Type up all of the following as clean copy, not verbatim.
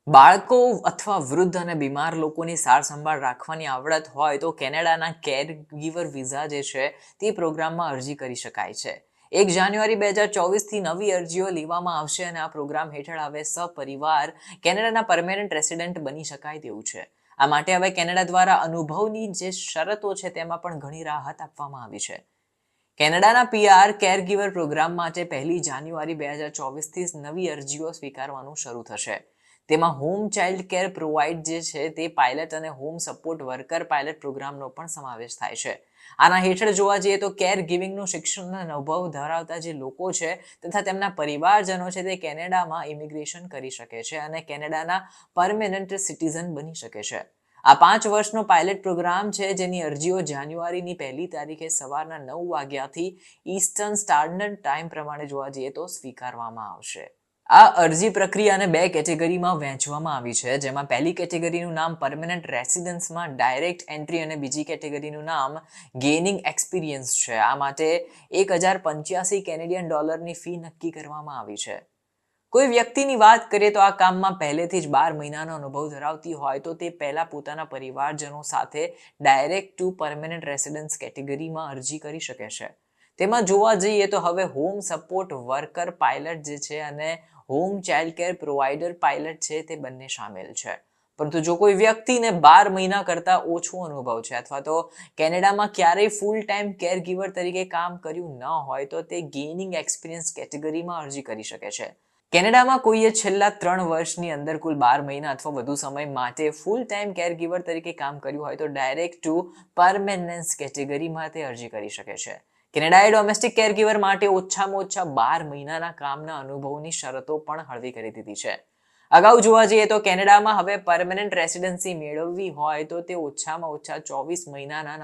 બાળકો અથવા વૃદ્ધ અને બીમાર લોકોની સાર સંભાળ રાખવાની આવડત હોય તો કેનેડાના કેર ગીવર વિઝા જે છે તે પ્રોગ્રામમાં અરજી કરી શકાય છે. 1 જાન્યુઆરી 2024થી નવી અરજીઓ લેવામાં આવશે અને આ પ્રોગ્રામ હેઠળ હવે સપરિવાર કેનેડાના પરમેનન્ટ રેસિડેન્ટ બની શકાય તેવું છે. આ માટે હવે કેનેડા દ્વારા અનુભવની જે શરતો છે તેમાં પણ ઘણી રાહત આપવામાં આવી છે. કેનેડાના પીઆર કેરગીવર પ્રોગ્રામ માટે 1 જાન્યુઆરી 2024થી નવી અરજીઓ સ્વીકારવાનું શરૂ થશે. તેમાં હોમ ચાઇલ્ડ કેર પ્રોવાઇડ જે છે તે પાયલટ અને હોમ સપોર્ટ વર્કર પાયલટ પ્રોગ્રામનો પણ સમાવેશ થાય છે. આના હેઠળ જોવા જઈએ તો કેર ગિવિંગનું શિક્ષણ અનુભવ ધરાવતા જે લોકો છે તથા તેમના પરિવારજનો છે તે કેનેડામાં ઇમિગ્રેશન કરી શકે છે અને કેનેડાના પરમેનન્ટ સિટીઝન બની શકે છે. આ 5 વર્ષનો પાયલટ પ્રોગ્રામ છે જેની અરજીઓ જાન્યુઆરીની 1 તારીખે સવારના 9 વાગ્યાથી ઈસ્ટર્ન સ્ટાન્ડર્ડ ટાઈમ પ્રમાણે જોવા જઈએ તો સ્વીકારવામાં આવશે. આ અરજી પ્રક્રિયાને 2 કેટેગરીમાં વહેંચવામાં આવી છે, જેમાં પહેલી કેટેગરીનું નામ પરમેનન્ટ રેસિડન્સમાં ડાયરેક્ટ એન્ટ્રી અને બીજી કેટેગરીનું નામ ગેઇનિંગ એક્સપિરિયન્સ છે. આ માટે $1085 ફી નક્કી કરવામાં આવી છે. કોઈ વ્યક્તિની વાત કરીએ તો આ કામમાં પહેલેથી જ 12 મહિનાનો અનુભવ ધરાવતી હોય તો તે પહેલા પોતાના પરિવારજનો સાથે ડાયરેક્ટ ટુ પરમેનન્ટ રેસિડન્સ કેટેગરીમાં અરજી કરી શકે છે. તેમાં જોવા જઈએ તો હવે હોમ સપોર્ટ વર્કર પાયલટ જે છે અને home child care provider pilot છે તે બંને સામેલ છે. પરંતુ જો કોઈ વ્યક્તિને 12 મહિના કરતા ઓછો અનુભવ છે અથવા તો કેનેડામાં ક્યારેય ફૂલ ટાઈમ કેર ગીવર તરીકે કામ કર્યું ન હોય તો તે ગેઇનિંગ એક્સપિરિયન્સ કેટેગરીમાં અરજી કરી શકે છે. કેનેડામાં કોઈએ છેલ્લા 3 વર્ષની અંદર કુલ 12 મહિના અથવા વધુ સમય માટે ફૂલ ટાઈમ કેર ગીવર તરીકે કામ કર્યું હોય તો ડાયરેક્ટ ટુ પરમેનન્સ કેટેગરીમાં તે અરજી કરી શકે છે. કેનેડાએ ડોમેસ્ટિક કેરગીવર માટે ઓછામાં ઓછા 12 મહિનાના કામના અનુભવની શરતો પણ હળવી કરી દીધી છે. અગાઉ જોવા જઈએ તો કેનેડામાં હવે પરમેનન્ટ રેસિડેન્સી મેળવવી હોય તો તે ઓછામાં ઓછા 24 મહિનાના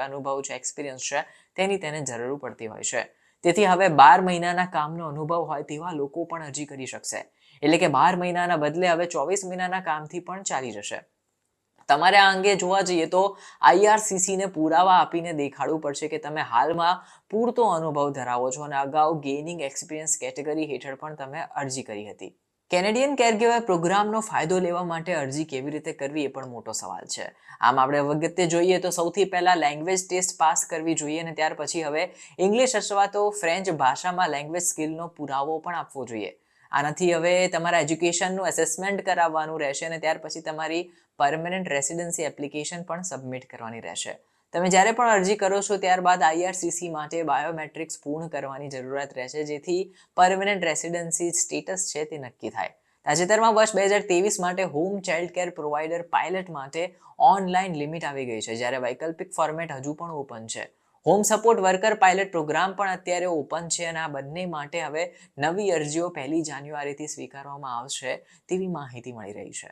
અનુભવ છે, એક્સપિરિયન્સ છે, તેની તેને જરૂર પડતી હોય છે. તેથી હવે 12 મહિનાના કામનો અનુભવ હોય તેવા લોકો પણ અરજી કરી શકશે. એટલે કે 12 મહિનાના બદલે હવે 24 મહિનાના કામથી પણ ચાલી જશે. તમારે આ અંગે જોવા જઈએ તો આઈઆરસીસીને પુરાવા આપીને દેખાડવું પડશે કે તમે હાલમાં પૂરતો અનુભવ ધરાવો છો અને અગાઉ ગેઇનિંગ એક્સપિરિયન્સ કેટેગરી હેઠળ પણ તમે અરજી કરી હતી. કેનેડિયન કેરગીવર પ્રોગ્રામનો ફાયદો લેવા માટે અરજી કેવી રીતે કરવી એ પણ મોટો સવાલ છે. આમ આપણે વખતે જોઈએ તો સૌથી પહેલા લેંગ્વેજ ટેસ્ટ પાસ કરવી જોઈએ અને ત્યાર પછી હવે ઇંગ્લિશ અથવા તો ફ્રેન્ચ ભાષામાં લેંગ્વેજ સ્કિલનો પુરાવો પણ આપવો જોઈએ. આનાથી હવે તમારા એજ્યુકેશનનું એસેસમેન્ટ કરાવવાનું રહેશે અને ત્યાર પછી તમારી પરમેનન્ટ રેસિડેન્સી એપ્લિકેશન પણ સબમિટ કરવાની રહેશે. તમે જ્યારે પણ અરજી કરો છો ત્યારબાદ આઈઆરસીસી માટે બાયોમેટ્રિક્સ પૂર્ણ કરવાની જરૂરત રહેશે જેથી પરમેનન્ટ રેસિડેન્સી સ્ટેટસ છે તે નક્કી થાય. તાજેતરમાં વર્ષ 2023 માટે home child care provider pilot માટે ઓનલાઈન લિમિટ આવી ગઈ છે, જ્યારે વૈકલ્પિક ફોર્મેટ હજુ પણ ઓપન છે. Home support worker pilot program પણ અત્યારે ઓપન છે અને આ બંને માટે હવે નવી અરજીઓ 1 જાન્યુઆરીથી સ્વીકારવામાં આવશે તેવી માહિતી મળી રહી છે.